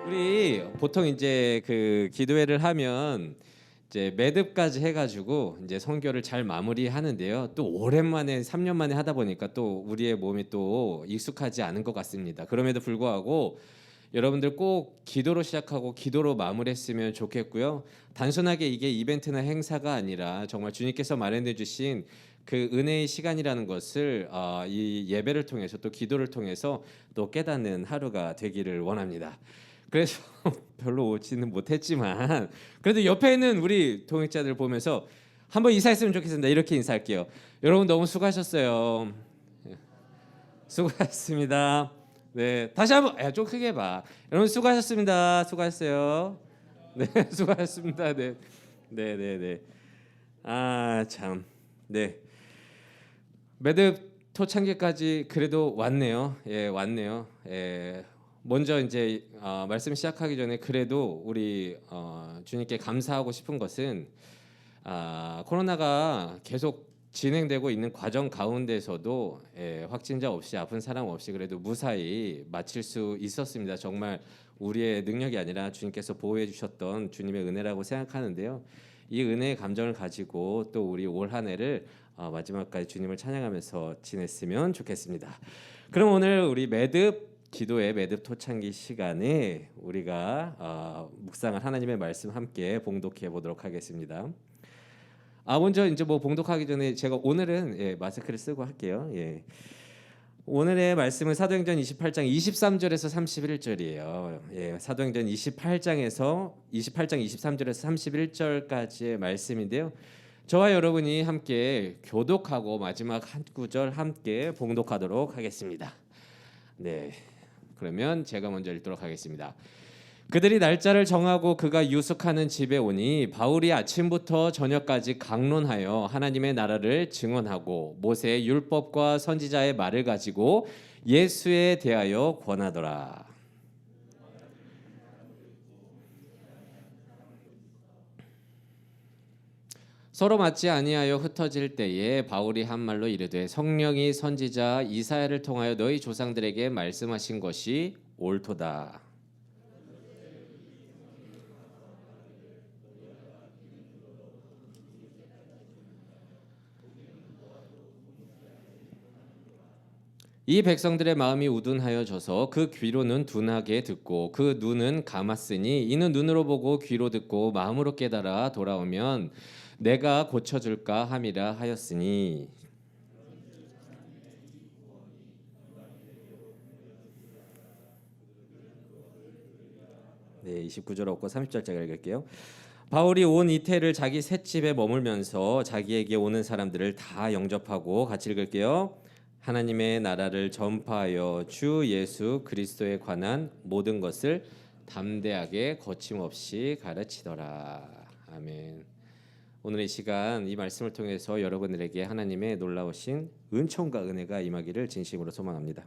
우리 보통 이제 그 기도회를 하면 이제 매듭까지 해가지고 이제 선교를 잘 마무리하는데요. 또 오랜만에 3년 만에 하다 보니까 또 우리의 몸이 또 익숙하지 않은 것 같습니다. 그럼에도 불구하고 여러분들 꼭 기도로 시작하고 기도로 마무리했으면 좋겠고요. 단순하게 이게 이벤트나 행사가 아니라 정말 주님께서 마련해 주신 그 은혜의 시간이라는 것을 이 예배를 통해서 또 기도를 통해서 또 깨닫는 하루가 되기를 원합니다. 그래서 별로 오지는 못했지만 그래도 옆에 있는 우리 동역자들 보면서 한번 인사했으면 좋겠습니다. 이렇게 인사할게요. 여러분 너무 수고하셨어요. 수고하셨습니다. 네, 다시 한번 좀 크게 봐. 여러분 수고하셨습니다. 수고하셨어요. 네, 수고하셨습니다. 네, 네, 네, 네. 아 참, 네. 매듭 토창기까지 그래도 왔네요. 예, 왔네요. 예. 먼저 이제 말씀 시작하기 전에 그래도 우리 주님께 감사하고 싶은 것은 코로나가 계속 진행되고 있는 과정 가운데서도 확진자 없이 아픈 사람 없이 그래도 무사히 마칠 수 있었습니다. 정말 우리의 능력이 아니라 주님께서 보호해 주셨던 주님의 은혜라고 생각하는데요. 이 은혜의 감정을 가지고 또 우리 올 한 해를 마지막까지 주님을 찬양하면서 지냈으면 좋겠습니다. 그럼 오늘 우리 기도의 매듭 토창기 시간에 우리가 묵상할 하나님의 말씀 함께 봉독해 보도록 하겠습니다. 먼저 이제 뭐 봉독하기 전에 제가 오늘은 마스크를 쓰고 할게요. 예. 오늘의 말씀은 사도행전 28장 23절에서 31절이에요. 예, 사도행전 28장 23절에서 31절까지의 말씀인데요. 저와 여러분이 함께 교독하고 마지막 한 구절 함께 봉독하도록 하겠습니다. 네, 그러면 제가 먼저 읽도록 하겠습니다. 그들이 날짜를 정하고 그가 유숙하는 집에 오니 바울이 아침부터 저녁까지 강론하여 하나님의 나라를 증언하고 모세의 율법과 선지자의 말을 가지고 예수에 대하여 권하더라. 서로 맞지 아니하여 흩어질 때에 바울이 한 말로 이르되 성령이 선지자 이사야를 통하여 너희 조상들에게 말씀하신 것이 옳도다. 이 백성들의 마음이 우둔하여져서 그 귀로는 둔하게 듣고 그 눈은 감았으니 이는 눈으로 보고 귀로 듣고 마음으로 깨달아 돌아오면 내가 고쳐줄까 함이라 하였으니. 네, 29절 없고 30절 제가 읽을게요. 바울이 온 이태를 자기 셋집에 머물면서 자기에게 오는 사람들을 다 영접하고 같이 읽을게요. 하나님의 나라를 전파하여 주 예수 그리스도에 관한 모든 것을 담대하게 거침없이 가르치더라. 아멘. 오늘 이 시간 이 말씀을 통해서 여러분들에게 하나님의 놀라우신 은총과 은혜가 임하기를 진심으로 소망합니다.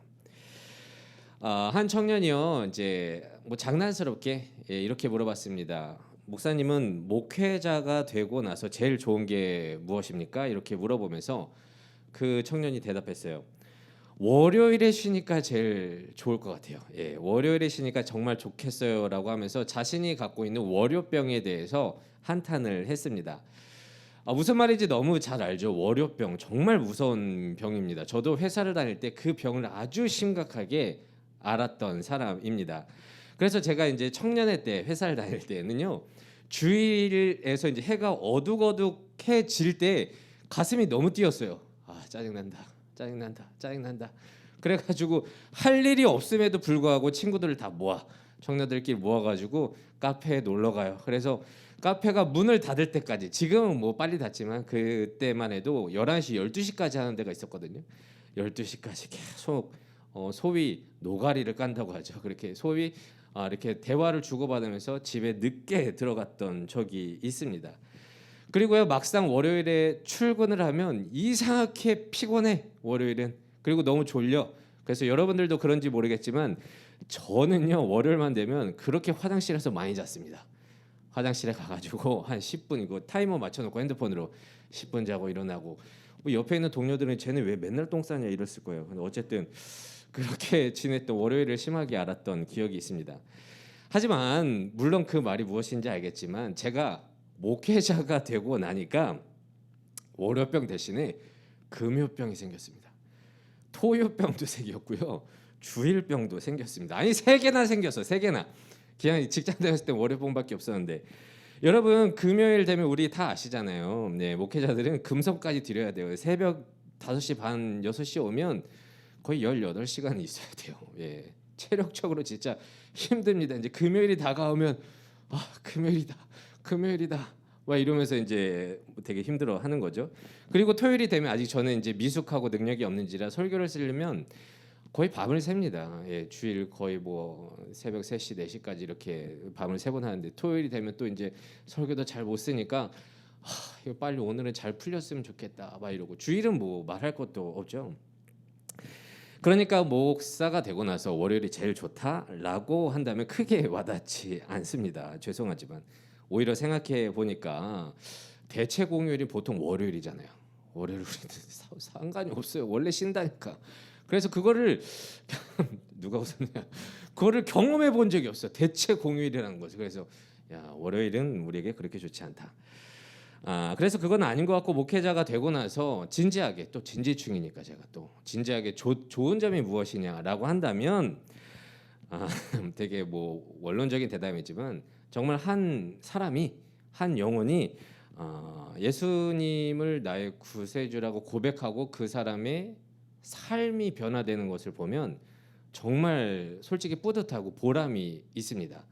한 청년이요, 이제 뭐 장난스럽게 이렇게 물어봤습니다. 목사님은 목회자가 되고 나서 제일 좋은 게 무엇입니까? 이렇게 물어보면서 그 청년이 대답했어요. 월요일에 쉬니까 제일 좋을 것 같아요. 예, 월요일에 쉬니까 정말 좋겠어요라고 하면서 자신이 갖고 있는 월요병에 대해서 한탄을 했습니다. 무슨 말인지 너무 잘 알죠. 월요병 정말 무서운 병입니다. 저도 회사를 다닐 때 그 병을 아주 심각하게 알았던 사람입니다. 그래서 제가 이제 청년회 때 회사를 다닐 때는요, 주일에서 이제 해가 어둑어둑해질 때 가슴이 너무 뛰었어요. 짜증난다. 그래가지고 할 일이 없음에도 불구하고 친구들을 다 청년들끼리 모아가지고 카페에 놀러 가요. 그래서 카페가 문을 닫을 때까지, 지금은 뭐 빨리 닫지만 그때만 해도 11시, 12시까지 하는 데가 있었거든요. 12시까지 계속 소위 노가리를 깐다고 하죠. 그렇게 소위 이렇게 대화를 주고받으면서 집에 늦게 들어갔던 적이 있습니다. 그리고요, 막상 월요일에 출근을 하면 이상하게 피곤해. 월요일은. 그리고 너무 졸려. 그래서 여러분들도 그런지 모르겠지만 저는요, 월요일만 되면 그렇게 화장실에서 많이 잤습니다. 화장실에 가가지고 한 10분 이거 타이머 맞춰놓고 핸드폰으로 10분 자고 일어나고, 뭐 옆에 있는 동료들은 쟤는 왜 맨날 똥 싸냐 이랬을 거예요. 근데 어쨌든 그렇게 지냈던 월요일을 심하게 알았던 기억이 있습니다. 하지만 물론 그 말이 무엇인지 알겠지만 제가 목회자가 되고 나니까 월요병 대신에 금요병이 생겼습니다. 토요병도 생겼고요. 주일병도 생겼습니다. 아니 세 개나 생겼어. 세 개나. 그냥 직장 다녔을 때 월요병밖에 없었는데 여러분 금요일 되면 우리 다 아시잖아요. 네, 목회자들은 금성까지 드려야 돼요. 새벽 5시 반 6시 오면 거의 18시간 있어야 돼요. 예. 체력적으로 진짜 힘듭니다. 이제 금요일이 다가오면 금요일이다. 금요일이다. 막 이러면서 이제 되게 힘들어 하는 거죠. 그리고 토요일이 되면 아직 저는 이제 미숙하고 능력이 없는지라 설교를 쓰려면 거의 밤을 셉니다. 예, 주일 거의 뭐 새벽 3시, 4시까지 이렇게 밤을 세 번 하는데 토요일이 되면 또 이제 설교도 잘 못 쓰니까 이거 빨리 오늘은 잘 풀렸으면 좋겠다. 막 이러고 주일은 뭐 말할 것도 없죠. 그러니까 목사가 되고 나서 월요일이 제일 좋다라고 한다면 크게 와닿지 않습니다. 죄송하지만 오히려 생각해 보니까 대체 공휴일이 보통 월요일이잖아요. 월요일 우리는 상관이 없어요. 원래 쉰다니까. 그래서 그거를 누가 웃었냐? 그거를 경험해 본 적이 없어. 대체 공휴일이라는 거죠. 그래서 야 월요일은 우리에게 그렇게 좋지 않다. 그래서 그건 아닌 것 같고 목회자가 되고 나서 진지하게 또 진지충이니까 제가 또 진지하게 좋은 점이 무엇이냐라고 한다면 되게 뭐 원론적인 대답이지만 정말 한 사람이 한 영혼이 예수님을 나의 구세주라고 고백하고 그 사람의 삶이 변화되는 것을 보면 정말 솔직히 뿌듯하고 보람이 있습니다.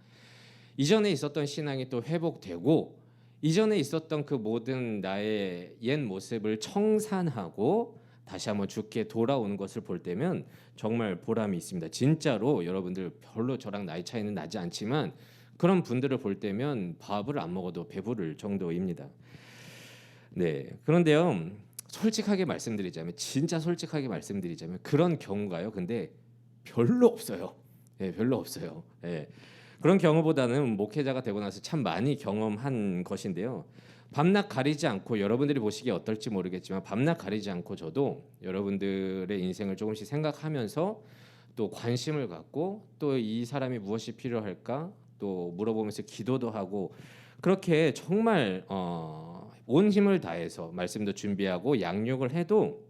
이전에 있었던 신앙이 또 회복되고 이전에 있었던 그 모든 나의 옛 모습을 청산하고 다시 한번 주께 돌아오는 것을 볼 때면 정말 보람이 있습니다. 진짜로 여러분들 별로 저랑 나이 차이는 나지 않지만 그런 분들을 볼 때면 밥을 안 먹어도 배부를 정도입니다. 네, 그런데요 솔직하게 말씀드리자면 진짜 솔직하게 말씀드리자면 그런 경우가요. 근데 별로 없어요. 네, 별로 없어요. 네. 그런 경우보다는 목회자가 되고 나서 참 많이 경험한 것인데요. 밤낮 가리지 않고 여러분들이 보시기에 어떨지 모르겠지만 밤낮 가리지 않고 저도 여러분들의 인생을 조금씩 생각하면서 또 관심을 갖고 또 이 사람이 무엇이 필요할까 또 물어보면서 기도도 하고 그렇게 정말 온 힘을 다해서 말씀도 준비하고 양육을 해도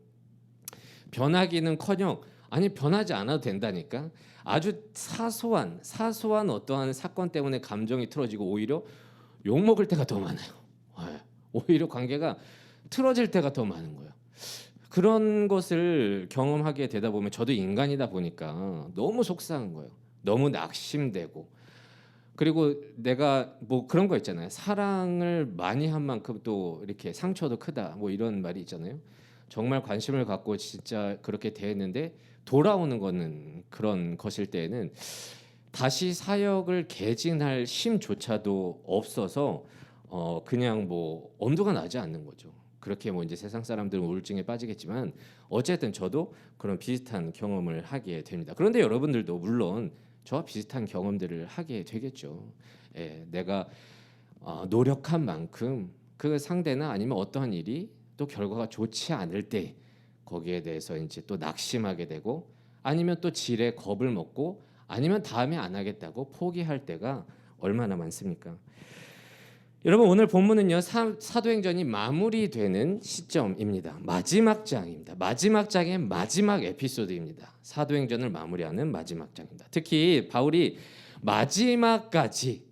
변하기는커녕 아니 변하지 않아도 된다니까. 아주 사소한 어떠한 사건 때문에 감정이 틀어지고 오히려 욕 먹을 때가 더 많아요. 오히려 관계가 틀어질 때가 더 많은 거예요. 그런 것을 경험하게 되다 보면 저도 인간이다 보니까 너무 속상한 거예요. 너무 낙심되고 그리고 내가 뭐 그런 거 있잖아요. 사랑을 많이 한 만큼 또 이렇게 상처도 크다. 뭐 이런 말이 있잖아요. 정말 관심을 갖고 진짜 그렇게 대했는데 돌아오는 거는 그런 것일 때에는 다시 사역을 개진할 힘조차도 없어서 그냥 뭐 엄두가 나지 않는 거죠. 그렇게 뭐 이제 세상 사람들은 우울증에 빠지겠지만 어쨌든 저도 그런 비슷한 경험을 하게 됩니다. 그런데 여러분들도 물론 저와 비슷한 경험들을 하게 되겠죠. 예, 내가 노력한 만큼 그 상대나 아니면 어떠한 일이 또 결과가 좋지 않을 때 거기에 대해서 이제 또 낙심하게 되고 아니면 또 지레 겁을 먹고 아니면 다음에 안 하겠다고 포기할 때가 얼마나 많습니까? 여러분 오늘 본문은요 사도행전이 마무리되는 시점입니다. 마지막 장입니다. 마지막 장의 마지막 에피소드입니다. 사도행전을 마무리하는 마지막 장입니다. 특히 바울이 마지막까지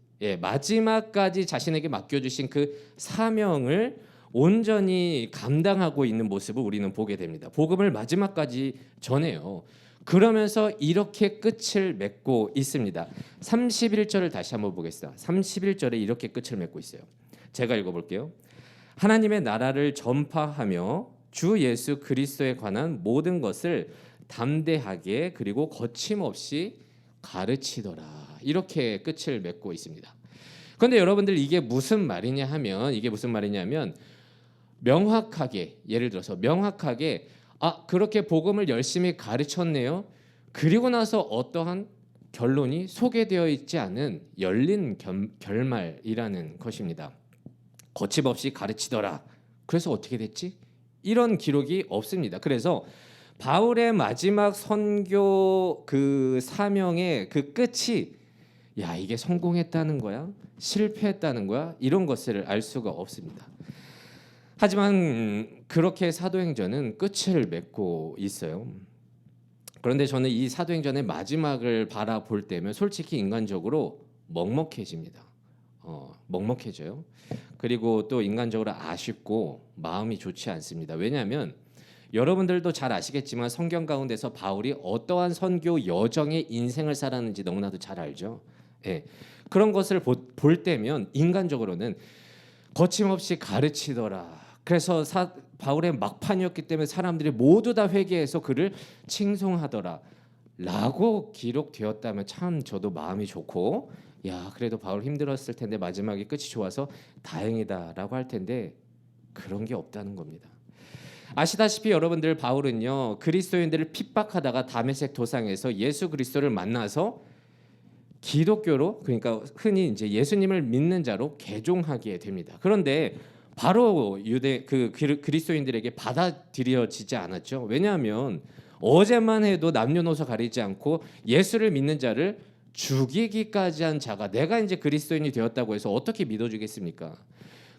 자신에게 맡겨주신 그 사명을 온전히 감당하고 있는 모습을 우리는 보게 됩니다. 복음을 마지막까지 전해요. 그러면서 이렇게 끝을 맺고 있습니다. 31절을 다시 한번 보겠습니다. 31절에 이렇게 끝을 맺고 있어요. 제가 읽어볼게요. 하나님의 나라를 전파하며 주 예수 그리스도에 관한 모든 것을 담대하게 그리고 거침없이 가르치더라. 이렇게 끝을 맺고 있습니다. 그런데 여러분들 이게 무슨 말이냐면 명확하게 예를 들어서 명확하게 그렇게 복음을 열심히 가르쳤네요. 그리고 나서 어떠한 결론이 소개되어 있지 않은 열린 결말이라는 것입니다. 거침없이 가르치더라. 그래서 어떻게 됐지? 이런 기록이 없습니다. 그래서 바울의 마지막 선교 그 사명의 그 끝이 야, 이게 성공했다는 거야? 실패했다는 거야? 이런 것을 알 수가 없습니다. 하지만 그렇게 사도행전은 끝을 맺고 있어요. 그런데 저는 이 사도행전의 마지막을 바라볼 때면 솔직히 인간적으로 먹먹해집니다. 먹먹해져요. 그리고 또 인간적으로 아쉽고 마음이 좋지 않습니다. 왜냐하면 여러분들도 잘 아시겠지만 성경 가운데서 바울이 어떠한 선교 여정의 인생을 살았는지 너무나도 잘 알죠. 예. 그런 것을 볼 때면 인간적으로는 거침없이 가르치더라. 그래서 바울의 막판이었기 때문에 사람들이 모두 다 회개해서 그를 칭송하더라 라고 기록되었다면 참 저도 마음이 좋고, 야, 그래도 바울 힘들었을 텐데 마지막에 끝이 좋아서 다행이다라고 할 텐데 그런 게 없다는 겁니다. 아시다시피 여러분들, 바울은요 그리스도인들을 핍박하다가 다메섹 도상에서 예수 그리스도를 만나서 기독교로, 그러니까 흔히 이제 예수님을 믿는 자로 개종하게 됩니다. 그런데 바로 그리스도인들에게 받아들여지지 않았죠. 왜냐하면 어제만 해도 남녀노소 가리지 않고 예수를 믿는 자를 죽이기까지 한 자가 내가 이제 그리스도인이 되었다고 해서 어떻게 믿어주겠습니까?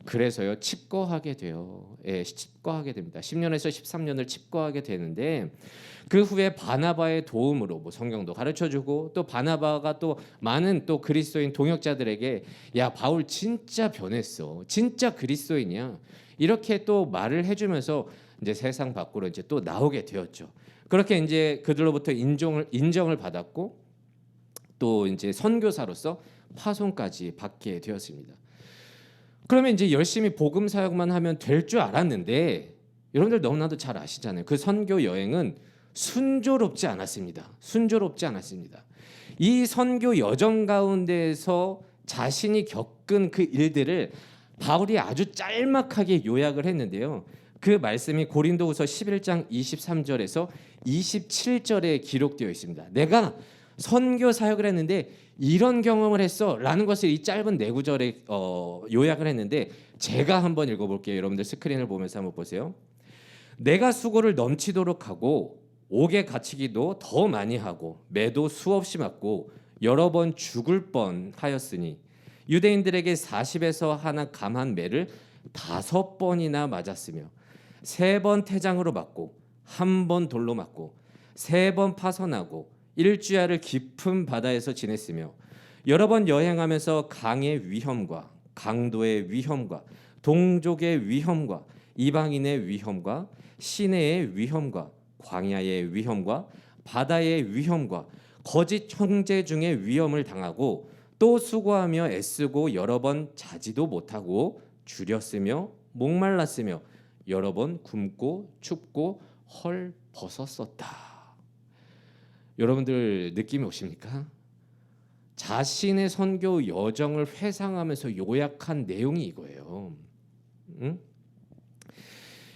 그래서요 칩거하게 돼요. 예, 칩거하게 됩니다. 10년에서 13년을 칩거하게 되는데 그 후에 바나바의 도움으로 뭐 성경도 가르쳐주고, 또 바나바가 또 많은 또 그리스도인 동역자들에게 야, 바울 진짜 변했어, 진짜 그리스도인이야, 이렇게 또 말을 해주면서 이제 세상 밖으로 이제 또 나오게 되었죠. 그렇게 이제 그들로부터 인정을 받았고 또 이제 선교사로서 파송까지 받게 되었습니다. 그러면 이제 열심히 복음 사역만 하면 될 줄 알았는데, 여러분들 너무나도 잘 아시잖아요. 그 선교 여행은 순조롭지 않았습니다. 순조롭지 않았습니다. 이 선교 여정 가운데서 자신이 겪은 그 일들을 바울이 아주 짤막하게 요약을 했는데요. 그 말씀이 고린도후서 11장 23절에서 27절에 기록되어 있습니다. 내가 선교 사역을 했는데 이런 경험을 했어라는 것을 이 짧은 네 구절에 요약을 했는데, 제가 한번 읽어볼게요. 여러분들 스크린을 보면서 한번 보세요. 내가 수고를 넘치도록 하고 옥에 갇히기도 더 많이 하고 매도 수없이 맞고 여러 번 죽을 뻔하였으니 유대인들에게 40에서 하나 감한 매를 5번이나 맞았으며 3번 태장으로 맞고 1번 돌로 맞고 3번 파선하고 일주야를 깊은 바다에서 지냈으며 여러 번 여행하면서 강의 위험과 강도의 위험과 동족의 위험과 이방인의 위험과 시내의 위험과 광야의 위험과 바다의 위험과 거짓 형제 중의 위험을 당하고 또 수고하며 애쓰고 여러 번 자지도 못하고 줄였으며 목말랐으며 여러 번 굶고 춥고 헐벗었었다. 여러분들 느낌이 오십니까? 자신의 선교 여정을 회상하면서 요약한 내용이 이거예요. 응?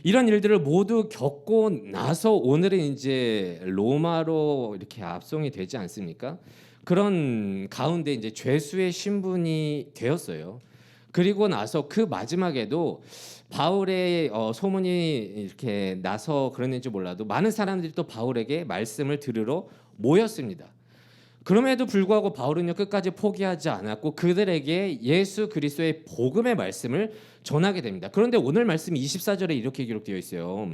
이런 일들을 모두 겪고 나서 오늘은 이제 로마로 이렇게 압송이 되지 않습니까? 그런 가운데 이제 죄수의 신분이 되었어요. 그리고 나서 그 마지막에도 바울의 소문이 이렇게 나서 그랬는지 몰라도 많은 사람들이 또 바울에게 말씀을 들으러 모였습니다. 그럼에도 불구하고 바울은요 끝까지 포기하지 않았고 그들에게 예수 그리스도의 복음의 말씀을 전하게 됩니다. 그런데 오늘 말씀 24절에 이렇게 기록되어 있어요.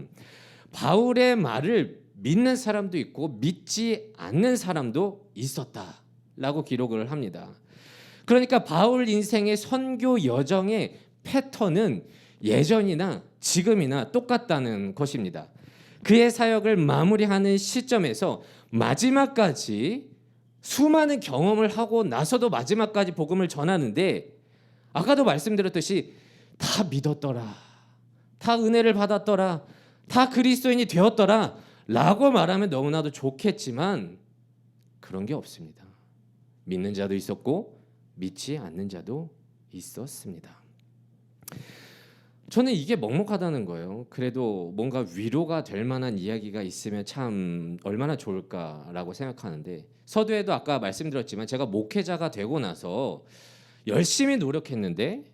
바울의 말을 믿는 사람도 있고 믿지 않는 사람도 있었다라고 기록을 합니다. 그러니까 바울 인생의 선교 여정의 패턴은 예전이나 지금이나 똑같다는 것입니다. 그의 사역을 마무리하는 시점에서 마지막까지 수많은 경험을 하고 나서도 마지막까지 복음을 전하는데, 아까도 말씀드렸듯이 다 믿었더라, 다 은혜를 받았더라, 다 그리스도인이 되었더라 라고 말하면 너무나도 좋겠지만 그런 게 없습니다. 믿는 자도 있었고 믿지 않는 자도 있었습니다. 저는 이게 먹먹하다는 거예요. 그래도 뭔가 위로가 될 만한 이야기가 있으면 참 얼마나 좋을까라고 생각하는데, 서두에도 아까 말씀드렸지만 제가 목회자가 되고 나서 열심히 노력했는데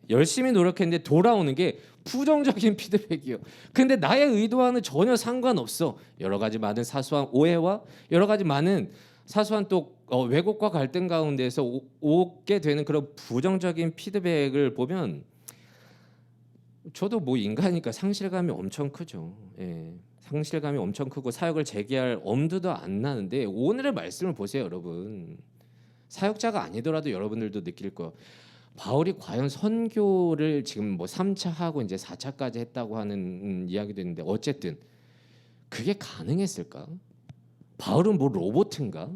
돌아오는 게 부정적인 피드백이요. 근데 나의 의도와는 전혀 상관없어. 여러 가지 많은 사소한 오해와 여러 가지 많은 사소한 또 왜곡과 갈등 가운데서 오게 되는 그런 부정적인 피드백을 보면 저도 뭐 인간이니까 상실감이 엄청 크죠. 예. 상실감이 엄청 크고 사역을 재개할 엄두도 안 나는데 오늘의 말씀을 보세요, 여러분. 사역자가 아니더라도 여러분들도 느낄 거. 바울이 과연 선교를 지금 뭐 3차 하고 이제 4차까지 했다고 하는 이야기도 있는데 어쨌든 그게 가능했을까? 바울은 뭐 로봇인가?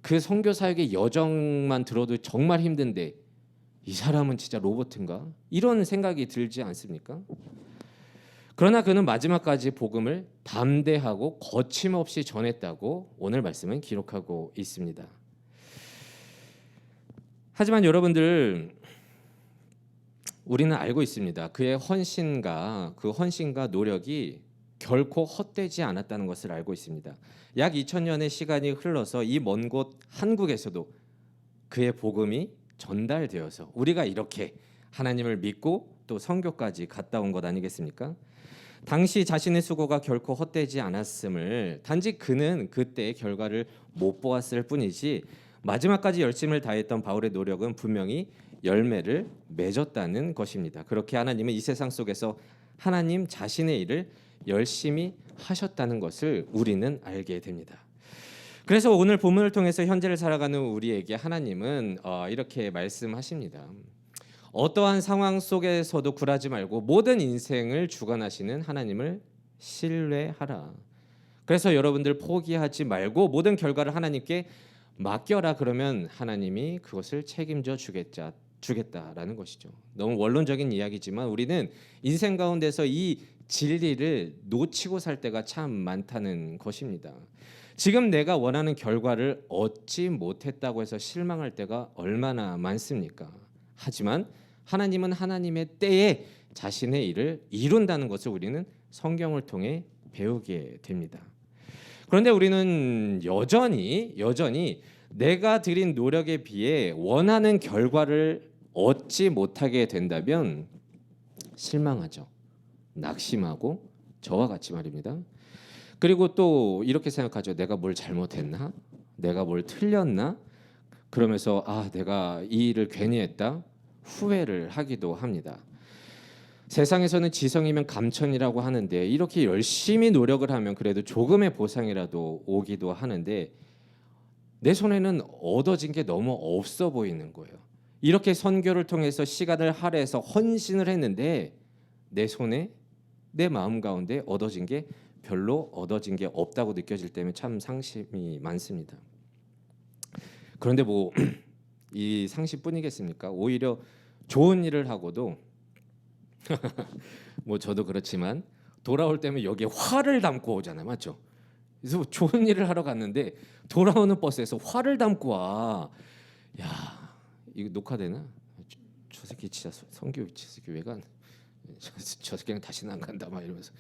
그 선교 사역의 여정만 들어도 정말 힘든데 이 사람은 진짜 로봇인가? 이런 생각이 들지 않습니까? 그러나 그는 마지막까지 복음을 담대하고 거침없이 전했다고 오늘 말씀은 기록하고 있습니다. 하지만 여러분들 우리는 알고 있습니다. 그의 헌신과 노력이 결코 헛되지 않았다는 것을 알고 있습니다. 약 2000년의 시간이 흘러서 이 먼 곳 한국에서도 그의 복음이 전달되어서 우리가 이렇게 하나님을 믿고 또 선교까지 갔다 온 것 아니겠습니까? 당시 자신의 수고가 결코 헛되지 않았음을 단지 그는 그때의 결과를 못 보았을 뿐이지 마지막까지 열심을 다했던 바울의 노력은 분명히 열매를 맺었다는 것입니다. 그렇게 하나님은 이 세상 속에서 하나님 자신의 일을 열심히 하셨다는 것을 우리는 알게 됩니다. 그래서 오늘 본문을 통해서 현재를 살아가는 우리에게 하나님은 이렇게 말씀하십니다. 어떠한 상황 속에서도 굴하지 말고 모든 인생을 주관하시는 하나님을 신뢰하라. 그래서 여러분들 포기하지 말고 모든 결과를 하나님께 맡겨라. 그러면 하나님이 그것을 책임져 주겠다라는 것이죠. 너무 원론적인 이야기지만 우리는 인생 가운데서 이 진리를 놓치고 살 때가 참 많다는 것입니다. 지금 내가 원하는 결과를 얻지 못했다고 해서 실망할 때가 얼마나 많습니까? 하지만 하나님은 하나님의 때에 자신의 일을 이룬다는 것을 우리는 성경을 통해 배우게 됩니다. 그런데 우리는 여전히 내가 들인 노력에 비해 원하는 결과를 얻지 못하게 된다면 실망하죠. 낙심하고 저와 같이 말입니다. 그리고 또 이렇게 생각하죠. 내가 뭘 잘못했나? 내가 뭘 틀렸나? 그러면서 내가 이 일을 괜히 했다. 후회를 하기도 합니다. 세상에서는 지성이면 감천이라고 하는데 이렇게 열심히 노력을 하면 그래도 조금의 보상이라도 오기도 하는데 내 손에는 얻어진 게 너무 없어 보이는 거예요. 이렇게 선교를 통해서 시간을 할애해서 헌신을 했는데 내 손에 내 마음 가운데 얻어진 게 별로 얻어진 게 없다고 느껴질 때면 참 상심이 많습니다. 그런데 뭐 이 상심뿐이겠습니까? 오히려 좋은 일을 하고도 뭐 저도 그렇지만 돌아올 때면 여기에 화를 담고 오잖아요, 맞죠? 그래서 좋은 일을 하러 갔는데 돌아오는 버스에서 화를 담고 와. 야, 이거 녹화되나? 저 새끼 진짜 성교 저 새끼 왜 간? 저 새끼는 다시는 안 간다 막 이러면서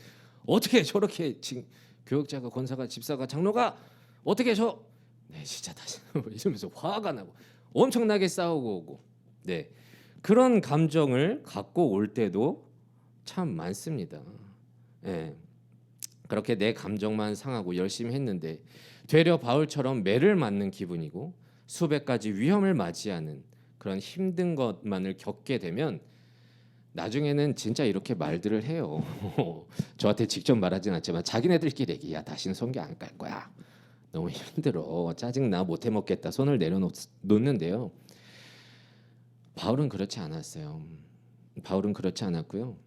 어떻게 저렇게 지금 교역자가 권사가 집사가 장로가 어떻게 네 진짜 다시는 이러면서 화가 나고 엄청나게 싸우고 오고 네 그런 감정을 갖고 올 때도 참 많습니다. 네. 그렇게 내 감정만 상하고 열심히 했는데 되려 바울처럼 매를 맞는 기분이고 수백 가지 위험을 맞이하는 그런 힘든 것만을 겪게 되면 나중에는 진짜 이렇게 말들을 해요. 저한테 직접 말하진 않지만 자기네들끼리 얘기야 다시는 선교 안 갈 거야. 너무 힘들어. 짜증나 못해 먹겠다. 손을 내려놓는데요. 바울은 그렇지 않았어요. 바울은 그렇지 않았고요.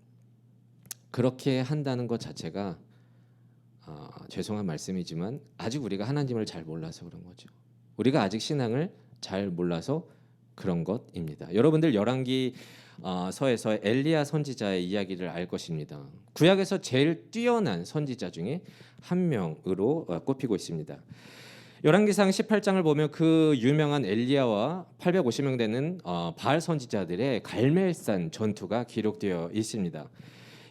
그렇게 한다는 것 자체가 죄송한 말씀이지만 아직 우리가 하나님을 잘 몰라서 그런 거죠. 우리가 아직 신앙을 잘 몰라서 그런 것입니다. 여러분들 열왕기 서에서 엘리야 선지자의 이야기를 알 것입니다. 구약에서 제일 뛰어난 선지자 중에 한 명으로 꼽히고 있습니다. 열왕기상 18장을 보면 그 유명한 엘리야와 850명 되는 바알 선지자들의 갈멜산 전투가 기록되어 있습니다.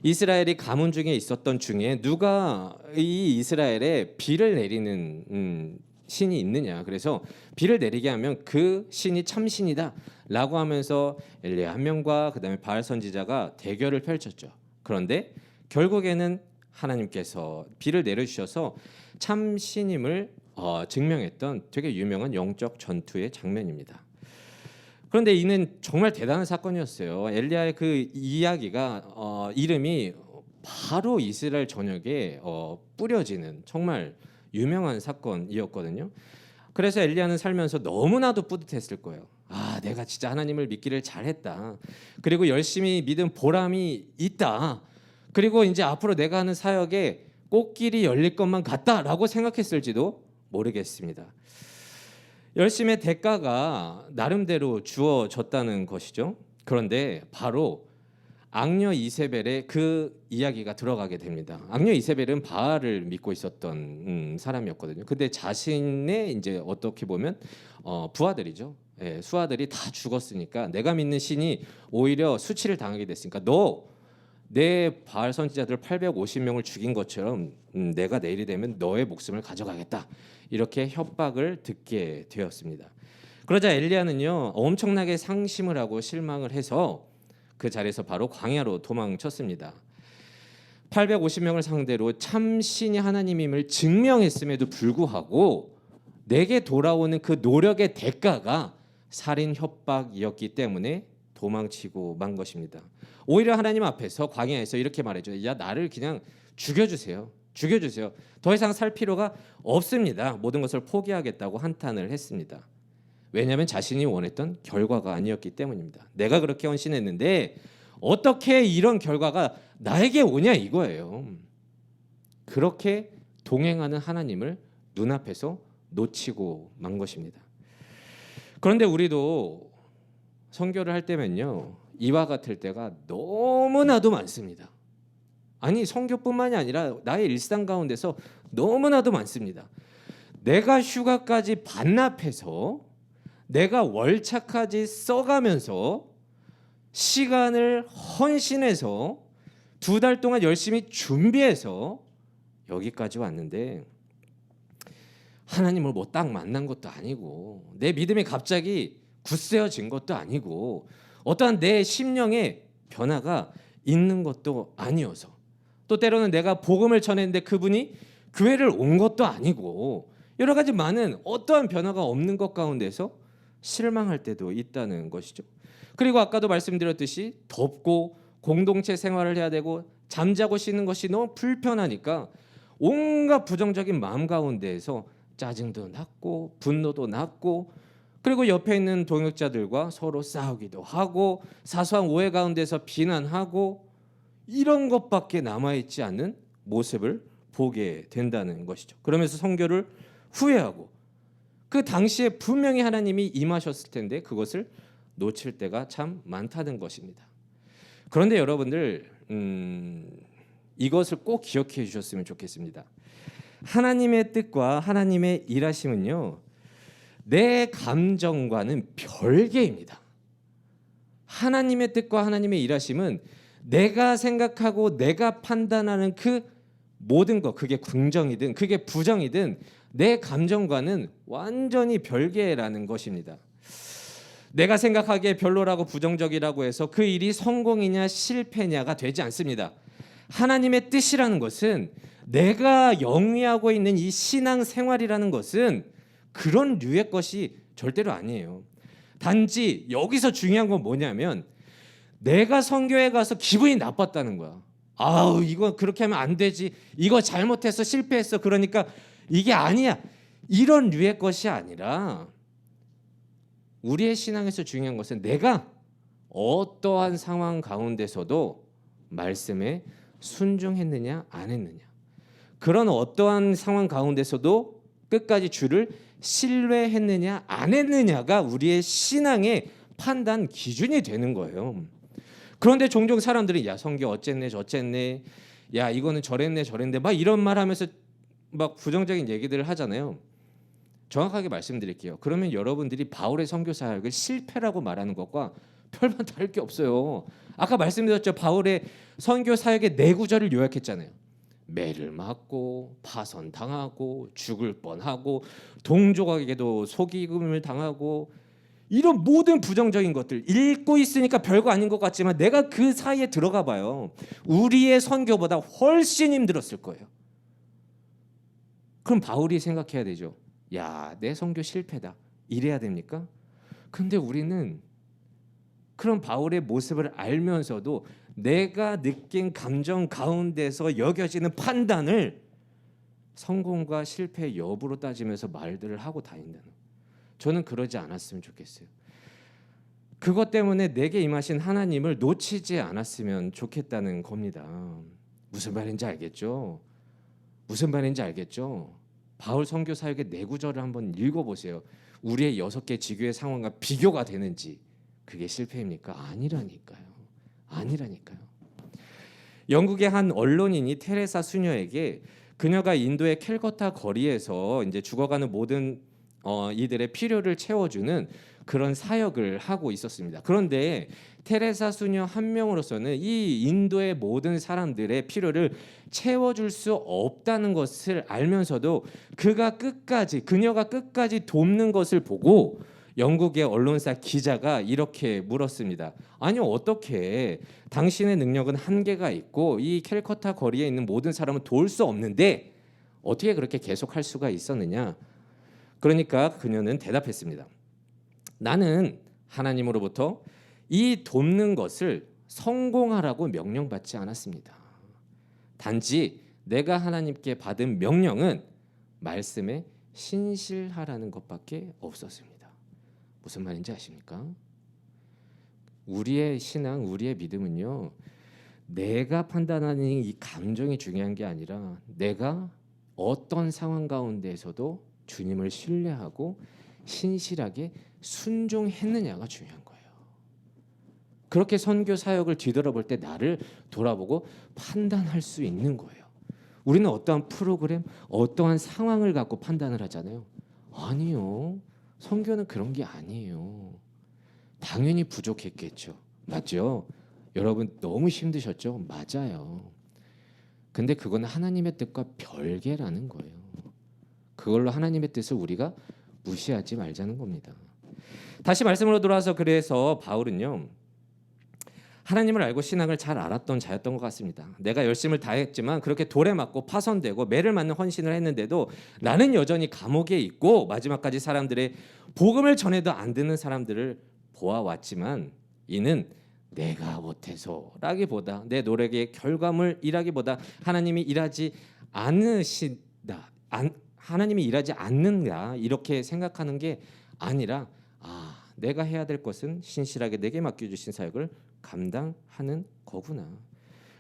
이스라엘이 가문 중에 있었던 중에 누가 이 이스라엘에 비를 내리는 신이 있느냐. 그래서 비를 내리게 하면 그 신이 참신이다 라고 하면서 엘리야 한 명과 그다음에 바알 선지자가 대결을 펼쳤죠. 그런데 결국에는 하나님께서 비를 내려주셔서 참신임을 증명했던 되게 유명한 영적 전투의 장면입니다. 그런데 이는 정말 대단한 사건이었어요. 엘리야의 그 이야기가 이름이 바로 이스라엘 전역에 뿌려지는 정말 유명한 사건이었거든요. 그래서 엘리야는 살면서 너무나도 뿌듯했을 거예요. 아, 내가 진짜 하나님을 믿기를 잘했다. 그리고 열심히 믿은 보람이 있다. 그리고 이제 앞으로 내가 하는 사역에 꽃길이 열릴 것만 같다라고 생각했을지도 모르겠습니다. 열심의 대가가 나름대로 주어졌다는 것이죠. 그런데 바로 악녀 이세벨의 그 이야기가 들어가게 됩니다. 악녀 이세벨은 바알을 믿고 있었던 사람이었거든요. 근데 자신의 이제 어떻게 보면 부하들이죠. 예, 수하들이 다 죽었으니까 내가 믿는 신이 오히려 수치를 당하게 됐으니까 너 내 바알 선지자들 850명을 죽인 것처럼 내가 내일이 되면 너의 목숨을 가져가겠다. 이렇게 협박을 듣게 되었습니다. 그러자 엘리야는요 엄청나게 상심을 하고 실망을 해서 그 자리에서 바로 광야로 도망쳤습니다. 850명을 상대로 참 신이 하나님임을 증명했음에도 불구하고 내게 돌아오는 그 노력의 대가가 살인 협박이었기 때문에 도망치고 만 것입니다. 오히려 하나님 앞에서 광야에서 이렇게 말해줘요. 야, 나를 그냥 죽여주세요. 죽여주세요. 더 이상 살 필요가 없습니다. 모든 것을 포기하겠다고 한탄을 했습니다. 왜냐하면 자신이 원했던 결과가 아니었기 때문입니다. 내가 그렇게 헌신했는데 어떻게 이런 결과가 나에게 오냐 이거예요. 그렇게 동행하는 하나님을 눈앞에서 놓치고 만 것입니다. 그런데 우리도 선교를 할 때면요 이와 같을 때가 너무나도 많습니다. 아니 선교뿐만이 아니라 나의 일상 가운데서 너무나도 많습니다. 내가 휴가까지 반납해서 내가 월차까지 써가면서 시간을 헌신해서 2달 동안 열심히 준비해서 여기까지 왔는데 하나님을 뭐 딱 만난 것도 아니고 내 믿음이 갑자기 굳세어진 것도 아니고 어떠한 내 심령의 변화가 있는 것도 아니어서 또 때로는 내가 복음을 전했는데 그분이 교회를 온 것도 아니고 여러 가지 많은 어떠한 변화가 없는 것 가운데서 실망할 때도 있다는 것이죠. 그리고 아까도 말씀드렸듯이 덥고 공동체 생활을 해야 되고 잠자고 쉬는 것이 너무 불편하니까 온갖 부정적인 마음 가운데에서 짜증도 났고 분노도 났고 그리고 옆에 있는 동역자들과 서로 싸우기도 하고 사소한 오해 가운데서 비난하고 이런 것밖에 남아있지 않는 모습을 보게 된다는 것이죠. 그러면서 선교를 후회하고 그 당시에 분명히 하나님이 임하셨을 텐데 그것을 놓칠 때가 참 많다는 것입니다. 그런데 여러분들 이것을 꼭 기억해 주셨으면 좋겠습니다. 하나님의 뜻과 하나님의 일하심은요 내 감정과는 별개입니다. 하나님의 뜻과 하나님의 일하심은 내가 생각하고 내가 판단하는 그 모든 것, 그게 긍정이든 그게 부정이든 내 감정과는 완전히 별개라는 것입니다. 내가 생각하기에 별로라고 부정적이라고 해서 그 일이 성공이냐 실패냐가 되지 않습니다. 하나님의 뜻이라는 것은 내가 영위하고 있는 이 신앙 생활이라는 것은 그런 류의 것이 절대로 아니에요. 단지 여기서 중요한 건 뭐냐면 내가 선교에 가서 기분이 나빴다는 거야. 아우 이거 그렇게 하면 안 되지. 이거 잘못했어 실패했어. 그러니까 이게 아니야. 이런 류의 것이 아니라 우리의 신앙에서 중요한 것은 내가 어떠한 상황 가운데서도 말씀에 순종했느냐 안 했느냐. 그런 어떠한 상황 가운데서도 끝까지 주를 신뢰했느냐 안 했느냐가 우리의 신앙의 판단 기준이 되는 거예요. 그런데 종종 사람들이 야 선교 어쨌네 저쨌네 야 이거는 저랬네 저랬네 막 이런 말 하면서 막 부정적인 얘기들을 하잖아요. 정확하게 말씀드릴게요. 그러면 여러분들이 바울의 선교 사역을 실패라고 말하는 것과 별반 다를 게 없어요. 아까 말씀드렸죠. 바울의 선교 사역의 4구절을 요약했잖아요. 매를 맞고 파선당하고 죽을 뻔하고 동족에게도 속임을 당하고 이런 모든 부정적인 것들 읽고 있으니까 별거 아닌 것 같지만 내가 그 사이에 들어가 봐요. 우리의 선교보다 훨씬 힘들었을 거예요. 그럼 바울이 생각해야 되죠. 야, 내 선교 실패다. 이래야 됩니까? 근데 우리는 그런 바울의 모습을 알면서도 내가 느낀 감정 가운데서 여겨지는 판단을 성공과 실패 여부로 따지면서 말들을 하고 다닌다는. 저는 그러지 않았으면 좋겠어요. 그것 때문에 내게 임하신 하나님을 놓치지 않았으면 좋겠다는 겁니다. 무슨 말인지 알겠죠? 무슨 말인지 알겠죠? 바울 선교 사역의 네 구절을 한번 읽어보세요. 우리의 6개 지교의 상황과 비교가 되는지. 그게 실패입니까? 아니라니까요. 아니라니까요. 영국의 한 언론인이 테레사 수녀에게 그녀가 인도의 캘커타 거리에서 이제 죽어가는 모든 이들의 필요를 채워주는 그런 사역을 하고 있었습니다. 그런데 테레사 수녀 한 명으로서는 이 인도의 모든 사람들의 필요를 채워줄 수 없다는 것을 알면서도 그녀가 끝까지 돕는 것을 보고 영국의 언론사 기자가 이렇게 물었습니다. 아니, 어떻게 당신의 능력은 한계가 있고 이 캘커타 거리에 있는 모든 사람은 도울 수 없는데 어떻게 그렇게 계속할 수가 있었느냐? 그러니까 그녀는 대답했습니다. 나는 하나님으로부터 이 돕는 것을 성공하라고 명령받지 않았습니다. 단지 내가 하나님께 받은 명령은 말씀에 신실하라는 것밖에 없었습니다. 무슨 말인지 아십니까? 우리의 신앙, 우리의 믿음은요, 내가 판단하는 이 감정이 중요한 게 아니라 내가 어떤 상황 가운데에서도 주님을 신뢰하고 신실하게 순종했느냐가 중요한 거예요. 그렇게 선교 사역을 뒤돌아볼 때 나를 돌아보고 판단할 수 있는 거예요. 우리는 어떠한 프로그램, 어떠한 상황을 갖고 판단을 하잖아요. 아니요. 선교는 그런 게 아니에요. 당연히 부족했겠죠. 맞죠? 여러분 너무 힘드셨죠? 맞아요. 근데 그건 하나님의 뜻과 별개라는 거예요. 그걸로 하나님의 뜻을 우리가 무시하지 말자는 겁니다. 다시 말씀으로 돌아와서 그래서 바울은요, 하나님을 알고 신앙을 잘 알았던 자였던 것 같습니다. 내가 열심을 다했지만 그렇게 돌에 맞고 파손되고 매를 맞는 헌신을 했는데도 나는 여전히 감옥에 있고 마지막까지 사람들의 복음을 전해도 안 듣는 사람들을 보아왔지만 이는 내가 못해서라기보다 내 노력의 결과물이라기보다 하나님이 일하지 않는다 이렇게 생각하는 게 아니라 내가 해야 될 것은 신실하게 내게 맡겨주신 사역을 감당하는 거구나.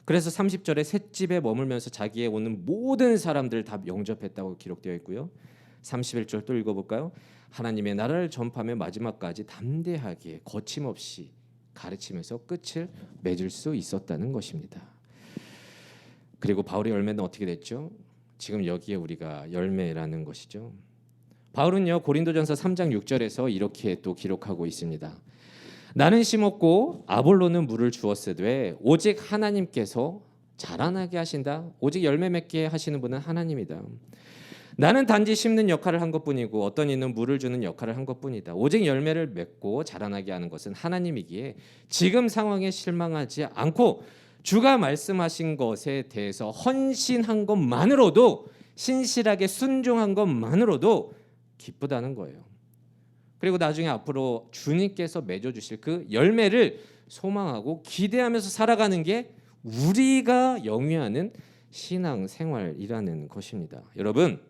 그래서 30절에 셋집에 머물면서 자기의 오는 모든 사람들을 다 영접했다고 기록되어 있고요. 31절 또 읽어볼까요? 하나님의 나라를 전파하며 마지막까지 담대하게 거침없이 가르치면서 끝을 맺을 수 있었다는 것입니다. 그리고 바울의 열매는 어떻게 됐죠? 지금 여기에 우리가 열매라는 것이죠. 바울은요, 고린도전서 3장 6절에서 이렇게 또 기록하고 있습니다. 나는 심었고 아볼로는 물을 주었으되 오직 하나님께서 자라나게 하신다. 오직 열매 맺게 하시는 분은 하나님이다. 나는 단지 심는 역할을 한 것뿐이고 어떤 이는 물을 주는 역할을 한 것뿐이다. 오직 열매를 맺고 자라나게 하는 것은 하나님이기에 지금 상황에 실망하지 않고 주가 말씀하신 것에 대해서 헌신한 것만으로도, 신실하게 순종한 것만으로도 기쁘다는 거예요. 그리고 나중에 앞으로 주님께서 맺어주실 그 열매를 소망하고 기대하면서 살아가는 게 우리가 영위하는 신앙생활이라는 것입니다. 여러분,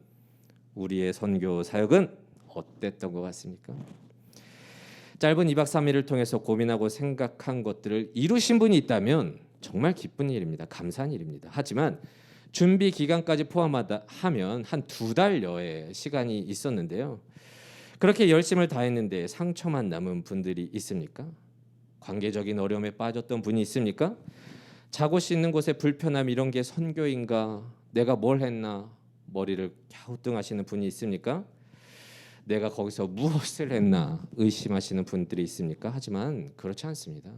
우리의 선교 사역은 어땠던 것 같습니까? 짧은 2박 3일을 통해서 고민하고 생각한 것들을 이루신 분이 있다면 정말 기쁜 일입니다. 감사한 일입니다. 하지만 준비 기간까지 포함하면 한 2달여의 시간이 있었는데요. 그렇게 열심을 다했는데 상처만 남은 분들이 있습니까? 관계적인 어려움에 빠졌던 분이 있습니까? 자고 씻는 곳에 불편함, 이런 게 선교인가? 내가 뭘 했나? 머리를 갸우뚱하시는 분이 있습니까? 내가 거기서 무엇을 했나 의심하시는 분들이 있습니까? 하지만 그렇지 않습니다.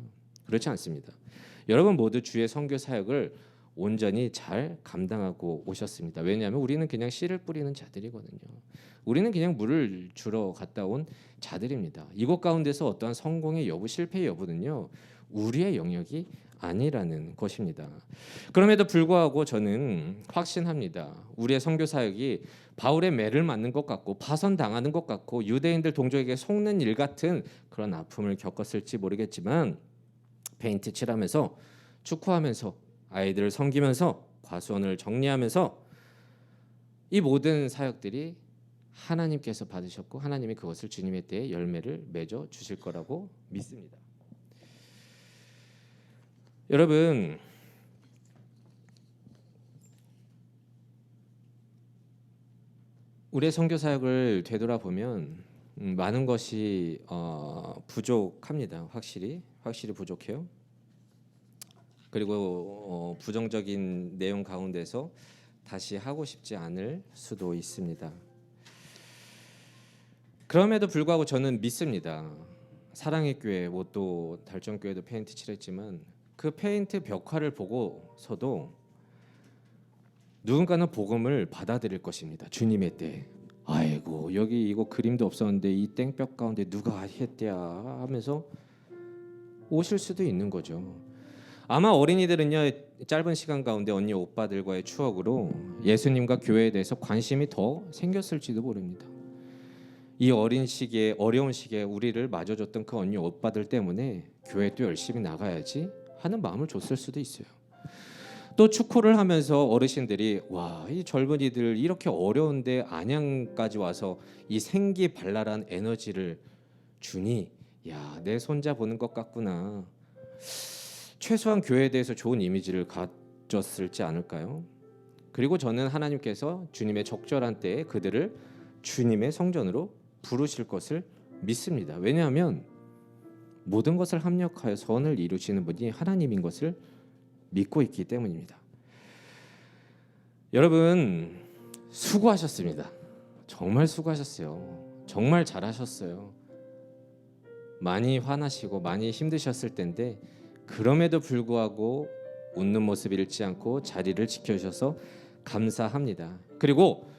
그렇지 않습니다. 여러분 모두 주의 선교 사역을 온전히 잘 감당하고 오셨습니다. 왜냐하면 우리는 그냥 씨를 뿌리는 자들이거든요. 우리는 그냥 물을 주러 갔다 온 자들입니다. 이곳 가운데서 어떠한 성공의 여부, 실패의 여부는요, 우리의 영역이 아니라는 것입니다. 그럼에도 불구하고 저는 확신합니다. 우리의 선교 사역이 바울의 매를 맞는 것 같고 파선당하는 것 같고 유대인들 동족에게 속는 일 같은 그런 아픔을 겪었을지 모르겠지만 페인트 칠하면서 축구하면서 아이들을 섬기면서 과수원을 정리하면서 이 모든 사역들이 하나님께서 받으셨고 하나님이 그것을 주님의 때에 열매를 맺어 주실 거라고 믿습니다. 여러분, 우리의 선교 사역을 되돌아보면 많은 것이 부족합니다. 확실히 부족해요. 그리고 부정적인 내용 가운데서 다시 하고 싶지 않을 수도 있습니다. 그럼에도 불구하고 저는 믿습니다. 사랑의 교회, 또 달정교회도 페인트 칠했지만 그 페인트 벽화를 보고서도 누군가는 복음을 받아들일 것입니다. 주님의 때. 아이고 여기 이거 그림도 없었는데 이 땡볕 가운데 누가 했대야 하면서 오실 수도 있는 거죠. 아마 어린이들은요 짧은 시간 가운데 언니 오빠들과의 추억으로 예수님과 교회에 대해서 관심이 더 생겼을지도 모릅니다. 이 어린 시기에 어려운 시기에 우리를 맞아줬던 그 언니 오빠들 때문에 교회도 열심히 나가야지 하는 마음을 줬을 수도 있어요. 또 축구를 하면서 어르신들이 와, 이 젊은이들 이렇게 어려운데 안양까지 와서 이 생기발랄한 에너지를 주니 야, 내 손자 보는 것 같구나. 최소한 교회에 대해서 좋은 이미지를 가졌을지 않을까요? 그리고 저는 하나님께서 주님의 적절한 때에 그들을 주님의 성전으로 부르실 것을 믿습니다. 왜냐하면 모든 것을 합력하여 선을 이루시는 분이 하나님인 것을 믿고 있기 때문입니다. 여러분 수고하셨습니다. 정말 수고하셨어요. 정말 잘하셨어요. 많이 화나시고 많이 힘드셨을 텐데 그럼에도 불구하고 웃는 모습 잃지 않고 자리를 지켜주셔서 감사합니다. 그리고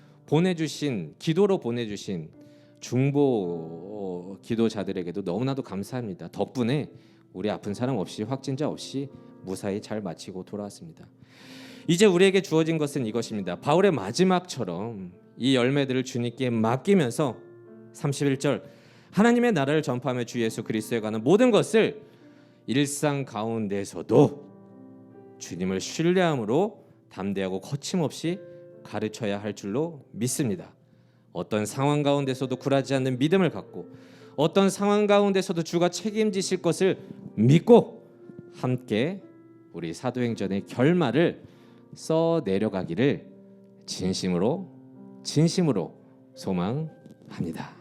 기도로 보내주신 중보 기도자들에게도 너무나도 감사합니다. 덕분에 우리 아픈 사람 없이 확진자 없이 무사히 잘 마치고 돌아왔습니다. 이제 우리에게 주어진 것은 이것입니다. 바울의 마지막처럼 이 열매들을 주님께 맡기면서 31절 하나님의 나라를 전파하며 주 예수 그리스도에 관한 모든 것을 일상 가운데서도 주님을 신뢰함으로 담대하고 거침없이 가르쳐야 할 줄로 믿습니다. 어떤 상황 가운데서도 굴하지 않는 믿음을 갖고 어떤 상황 가운데서도 주가 책임지실 것을 믿고 함께 우리 사도행전의 결말을 써 내려가기를 진심으로 소망합니다.